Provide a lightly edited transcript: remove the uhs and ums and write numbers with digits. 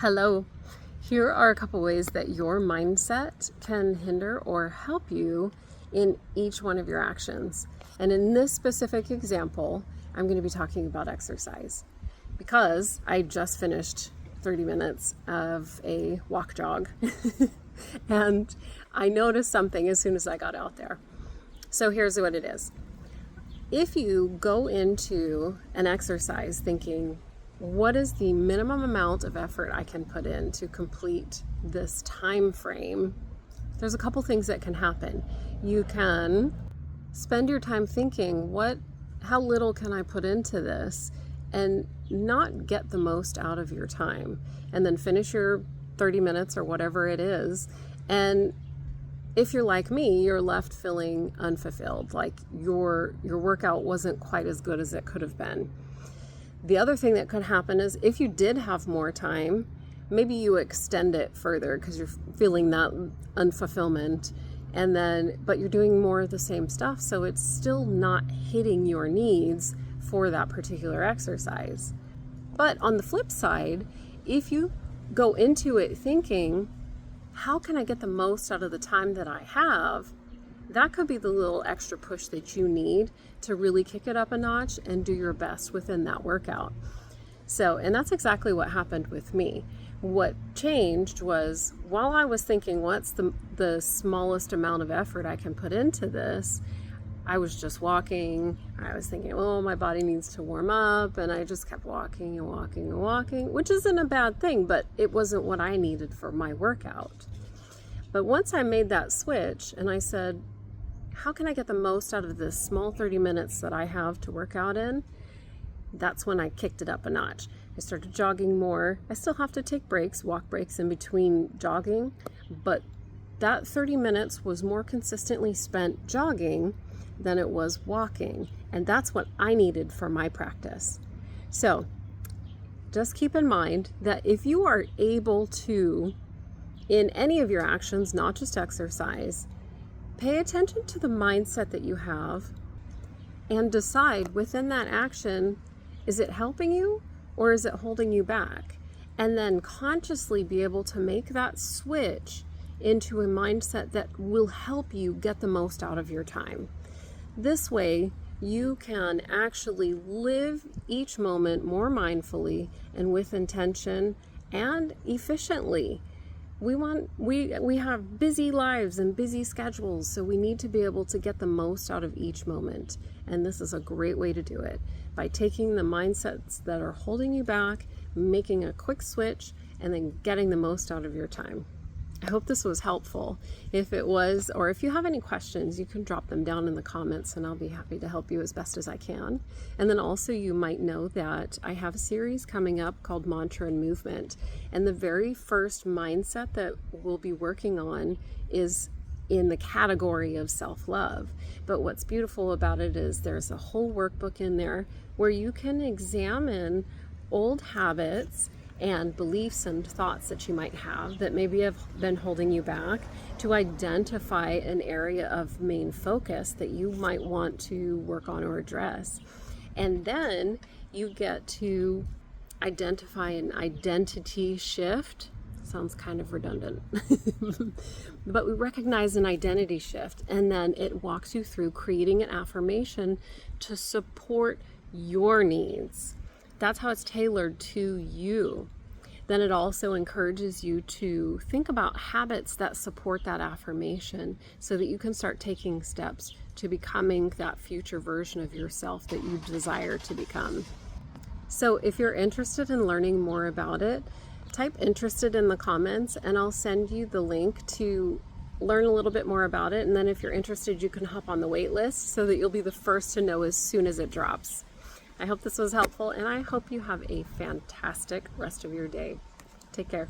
Hello. Here are a couple ways that your mindset can hinder or help you in each one of your actions. And in this specific example, I'm going to be talking about exercise because I just finished 30 minutes of a walk jog and I noticed something as soon as I got out there. So here's what it is. If you go into an exercise thinking, what is the minimum amount of effort I can put in to complete this time frame? There's a couple things that can happen. You can spend your time thinking, how little can I put into this, and not get the most out of your time, and then finish your 30 minutes or whatever it is. And if you're like me, you're left feeling unfulfilled, like your workout wasn't quite as good as it could have been. The other thing that could happen is if you did have more time, maybe you extend it further because you're feeling that unfulfillment, but you're doing more of the same stuff, so it's still not hitting your needs for that particular exercise. But on the flip side, if you go into it thinking, how can I get the most out of the time that I have? That could be the little extra push that you need to really kick it up a notch and do your best within that workout. And that's exactly what happened with me. What changed was, while I was thinking, what's the smallest amount of effort I can put into this, I was just walking. I was thinking, oh, my body needs to warm up. And I just kept walking and walking and walking, which isn't a bad thing, but it wasn't what I needed for my workout. But once I made that switch and I said, how can I get the most out of this small 30 minutes that I have to work out in? That's when I kicked it up a notch. I started jogging more. I still have to take walk breaks in between jogging, but that 30 minutes was more consistently spent jogging than it was walking. And that's what I needed for my practice. So just keep in mind that if you are able to, in any of your actions, not just exercise, pay attention to the mindset that you have and decide within that action, is it helping you or is it holding you back? And then consciously be able to make that switch into a mindset that will help you get the most out of your time. This way, you can actually live each moment more mindfully and with intention and efficiently. We have busy lives and busy schedules, so we need to be able to get the most out of each moment. And this is a great way to do it, by taking the mindsets that are holding you back, making a quick switch, and then getting the most out of your time. I hope this was helpful. If it was, or if you have any questions, you can drop them down in the comments and I'll be happy to help you as best as I can. And then also, you might know that I have a series coming up called Mantra and Movement. And the very first mindset that we'll be working on is in the category of self-love. But what's beautiful about it is there's a whole workbook in there where you can examine old habits and beliefs and thoughts that you might have that maybe have been holding you back, to identify an area of main focus that you might want to work on or address. And then you get to identify an identity shift. Sounds kind of redundant. But we recognize an identity shift, and then it walks you through creating an affirmation to support your needs. That's how it's tailored to you. Then it also encourages you to think about habits that support that affirmation so that you can start taking steps to becoming that future version of yourself that you desire to become. So if you're interested in learning more about it, type interested in the comments and I'll send you the link to learn a little bit more about it. And then if you're interested, you can hop on the wait list so that you'll be the first to know as soon as it drops. I hope this was helpful, and I hope you have a fantastic rest of your day. Take care.